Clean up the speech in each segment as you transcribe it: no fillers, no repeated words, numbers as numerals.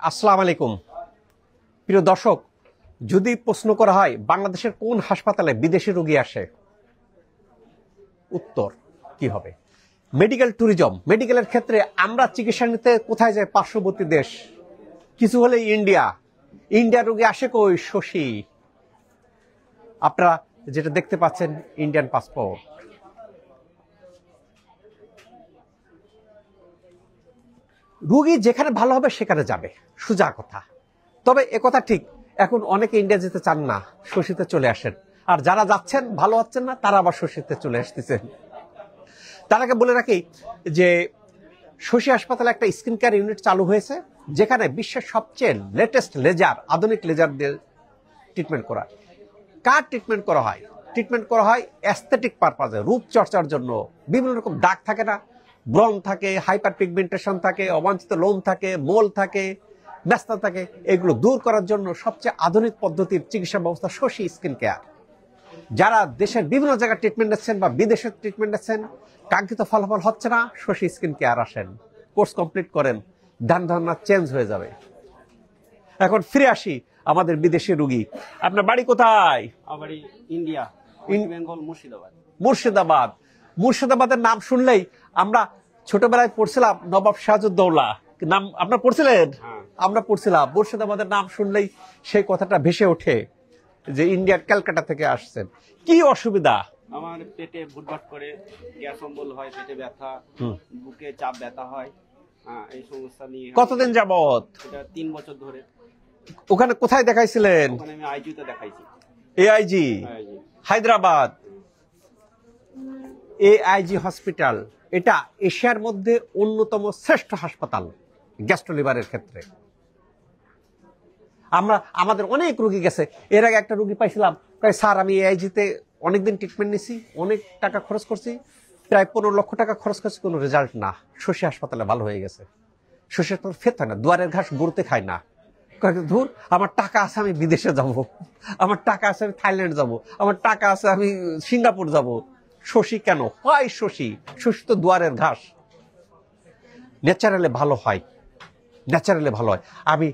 আসসালামু আলাইকুম প্রিয় দর্শক, যদি প্রশ্ন করা হয় বাংলাদেশের কোন হাসপাতালে বিদেশি রোগী আসে, উত্তর কি হবে? Medical tourism. মেডিকেলের ক্ষেত্রে আমরা চিকিৎসা নিতে কোথায় যাই? পার্শ্ববর্তী দেশ, কিছু হলে ইন্ডিয়া রোগী আসে কই? শশী। আপনারা যেটা দেখতে পাচ্ছেন ইন্ডিয়ান পাসপোর্ট। রোগী যেখানে ভালো হবে সেখানে যাবে, সোজা কথা। তবে একথা ঠিক, এখন অনেকে ইন্ডিয়া যেতে চান না, শশীতে চলে আসেন। আর যারা যাচ্ছেন ভালো হচ্ছেন না, তারা আবার শশীতে চলে আসতেছেন। তার আগে বলে রাখি যে শশী হাসপাতালে একটা স্কিন কেয়ার ইউনিট চালু হয়েছে, যেখানে বিশ্বের সবচেয়ে লেটেস্ট লেজার, আধুনিক লেজার দিয়ে ট্রিটমেন্ট করা। কার ট্রিটমেন্ট করা হয়? ট্রিটমেন্ট করা হয় অ্যাস্থেটিক পারপাজে, রূপচর্চার জন্য। বিভিন্ন রকম দাগ থাকে না, ব্রণ থাকে, হাইপার পিগমেন্টেশন থাকে, অবাঞ্ছিত লোম থাকে, মোল থাকে, ব্যস্ত থাকে, এগুলো দূর করার জন্য সবচেয়ে আধুনিক পদ্ধতির চিকিৎসা ব্যবস্থা শশী স্কিন কেয়ার। যারা দেশের বিভিন্ন জায়গায় ট্রিটমেন্ট নিচ্ছেন বা বিদেশের ট্রিটমেন্ট নিচ্ছেন, কাঙ্ক্ষিত ফলাফল হচ্ছে না, শশী স্কিন কেয়ার আসেন, কোর্স কমপ্লিট করেন, ধ্যান ধারণা চেঞ্জ হয়ে যাবে। এখন ফিরে আসি আমাদের বিদেশি রোগী। আপনার বাড়ি কোথায়? আমার ইন্ডিয়া, বেঙ্গল, মুর্শিদাবাদ। মুর্শিদাবাদের নাম শুনলেই আমরা ছোটবেলায় পড়ছিলাম নবাব সিরাজউদ্দৌলা, নাম আপনার পড়ছিলেন? আমরা পড়ছিলাম। মুর্শিদাবাদের নাম শুনলেই সেই কথাটা ভেসে ওঠে যে ইন্ডিয়ার ক্যালকাটা থেকে আসছেন। কি অসুবিধা? আমার পেটে ভুটভাট করে, গ্যাস অম্বল হয়, পেটে ব্যথা, বুকে চাপ ব্যথা হয়। এই সমস্যা নিয়ে কতদিন যাবত? এটা 3 বছর ধরে। ওখানে কোথায় দেখাইছিলেন? ওখানে আমি আইজিতে দেখাইছি। এআইজি হায়দ্রাবাদ। এআইজি হসপিটাল এটা এশিয়ার মধ্যে অন্যতম শ্রেষ্ঠ হাসপাতাল গ্যাস্ট্রো লিভারের ক্ষেত্রে। আমাদের অনেক রোগী গেছে। এর আগে একটা রোগী পাইছিলাম, স্যার আমি এআইজিতে অনেকদিন ট্রিটমেন্ট নিছি, অনেক টাকা খরচ করছি, প্রায় 15 লক্ষ টাকা খরচ করছি, কোনো রেজাল্ট না। শশী হাসপাতালে ভালো হয়ে গেছে। শশী হাসপাতাল ফেত হয় না, দুয়ারের ঘাস গরুতে খায় না। ধুর, আমার টাকা আছে আমি বিদেশে যাব, আমার টাকা আছে আমি থাইল্যান্ড যাব, আমার টাকা আছে আমি সিঙ্গাপুর যাব। শশী কেন হয়? শশী তো দুয়ারের ঘাস। ন্যাচারালি ভালো হয়, ন্যাচারালি ভালো হয়। আমি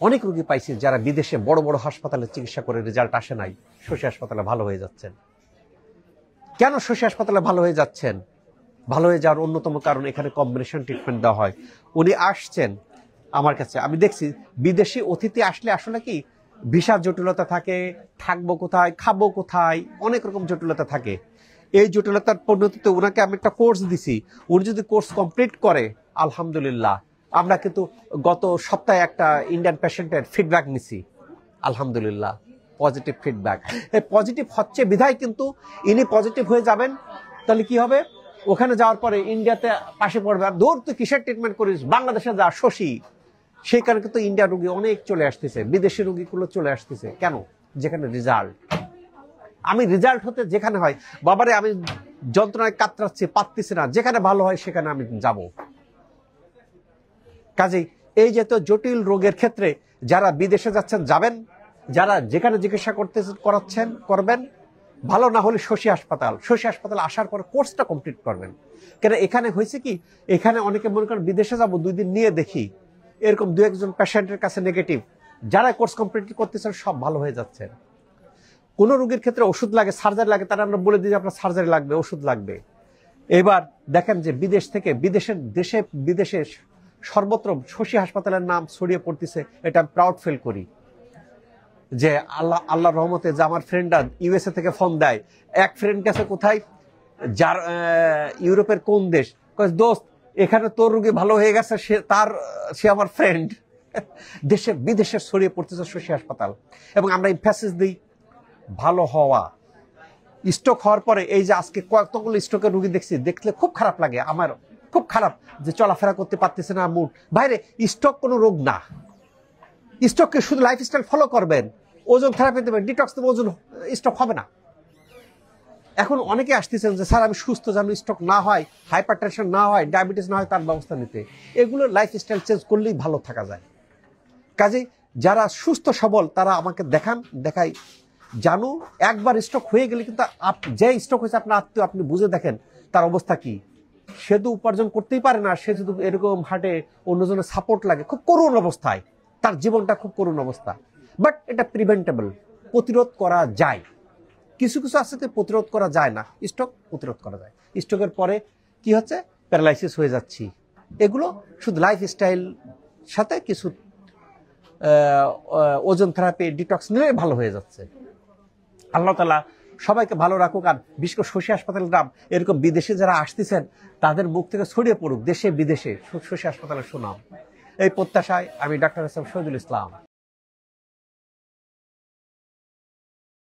অনেক রোগী পাইছি যারা বিদেশে বড় বড় হাসপাতালে চিকিৎসা করে রেজাল্ট আসে নাই, শশী হাসপাতালে ভালো হয়ে যাচ্ছেন। কেন শশী হাসপাতালে ভালো হয়ে যাচ্ছেন? ভালো হয়ে যাওয়ার অন্যতম কারণ এখানে কম্বিনেশন ট্রিটমেন্ট দেওয়া হয়। উনি আসছেন আমার কাছে, আমি দেখছি বিদেশি অতিথি আসলে আসলে কি ভিসার জটিলতা থাকে, থাকবো কোথায়, খাবো কোথায়, অনেক রকম জটিলতা থাকে। এই জটিলতার পরিণতিতে ওনাকে আমি একটা কোর্স দিছি। উনি যদি কোর্স কমপ্লিট করে, আলহামদুলিল্লাহ। আমরা কিন্তু গত সপ্তাহে একটা ইন্ডিয়ান পেশেন্টের ফিডব্যাক নিছি, আলহামদুলিল্লাহ পজিটিভ ফিডব্যাক। এই পজিটিভ হচ্ছে বিধায় কিন্তু ইনি পজিটিভ হয়ে যাবেন। তাহলে কি হবে? ওখানে যাওয়ার পরে ইন্ডিয়াতে পাশে পড়বে, আর দূর তুই কিসের ট্রিটমেন্ট করিস, বাংলাদেশে যা শশী। সেই কারণে কিন্তু ইন্ডিয়ার রোগী অনেক চলে আসতেছে, বিদেশি রোগীগুলো চলে আসতেছে। কেন? যেখানে রেজাল্ট, আমি রেজাল্ট হতে যেখানে হয়, বাবারে আমি যন্ত্রণায় কাতরাচ্ছি, পারতেছি না, যেখানে ভালো হয় সেখানে আমি যাব। কাজেই এই যে তো জটিল রোগের ক্ষেত্রে যারা বিদেশে যাচ্ছেন যাবেন, যারা যেখানে চিকিৎসা করাচ্ছেন করবেন। ভালো না হলে শশী হাসপাতাল আসার পর কোর্সটা কমপ্লিট করবেন। কেন এখানে হয়েছে কি, এখানে অনেকে মনে করেন বিদেশে যাব 2 দিন নিয়ে দেখি, এরকম 2-1 পেশেন্টের কাছে নেগেটিভ, যারা কোর্স কমপ্লিট করতেছেন সব ভালো হয়ে যাচ্ছেন। কোন রোগীর ক্ষেত্রে ওষুধ লাগে, সার্জারি লাগে, তারা আমরা বলে দিই যে আপনার সার্জারি লাগবে, ওষুধ লাগবে। এবার দেখেন যে বিদেশ থেকে বিদেশে সর্বত্র শশী হাসপাতালের নাম ছড়িয়ে পড়তেছে। এটা আমি প্রাউড ফিল করি যে আল্লাহর রহমতে যে আমার ফ্রেন্ডরা ইউএসএ থেকে ফোন দেয়। এক ফ্রেন্ড গেছে কোথায়, যার ইউরোপের কোন দেশ, দোস্ত এখানে তোর রোগী ভালো হয়ে গেছে, সে আমার ফ্রেন্ড। দেশে বিদেশে ছড়িয়ে পড়তেছে শশী হাসপাতাল। এবং আমরা এমফাসিস দিই ভালো হওয়া। স্ট্রোক হওয়ার পরে এই যে আজকে কতগুলো স্ট্রোকের রোগী দেখছি, দেখলে খুব খারাপ লাগে, আমার খুব খারাপ যে চলাফেরা করতে পারতেছে না, মুড বাইরে। স্ট্রোক কোনো রোগ না। স্ট্রোককে শুধু লাইফস্টাইল ফলো করবেন, ওজন থেরাপি দেবেন, ডিটক্স দেবেন, ওজন স্ট্রোক হবে না। এখন অনেকে আসতেছেন যে স্যার আমি সুস্থ, যেন স্ট্রোক না হয়, হাইপার টেনশন না হয়, ডায়াবেটিস না হয়, তার ব্যবস্থা নিতে। এগুলো লাইফস্টাইল চেঞ্জ করলেই ভালো থাকা যায়। কাজেই যারা সুস্থ সবল তারা আমাকে দেখাই জানো। একবার স্ট্রোক হয়ে গেলে কিন্তু যে স্ট্রোক হয়েছে আপনার আত্মীয়, আপনি বুঝে দেখেন তার অবস্থা কি। সে তো উপার্জন করতেই পারে না, সে যদি এরকম হাটে অন্যজনের সাপোর্ট লাগে, খুব করুণ অবস্থায়। তার জীবনটা খুব করুণ অবস্থা। বাট এটা প্রিভেন্টেবল, প্রতিরোধ করা যায়। কিছু কিছু আছে যে প্রতিরোধ করা যায় না, স্ট্রোক প্রতিরোধ করা যায়। স্ট্রোকের পরে কি হচ্ছে, প্যারালাইসিস হয়ে যাচ্ছি। এগুলো শুধু লাইফস্টাইল সাথে কিছু ওজন থেরাপি, ডিটক্স নিলে ভালো হয়ে যাচ্ছে। আল্লাহ তাআলা সবাইকে ভালো রাখুক। আর বিশেষ করে শশী হাসপাতাল গ্রাম, এরকম বিদেশে যারা আসতেছেন তাদের মুখ থেকে ছড়িয়ে পড়ুক দেশে বিদেশে শশী হাসপাতালের সুনাম। এই প্রত্যাশায় আমি ডাক্তার শহীদুল ইসলাম।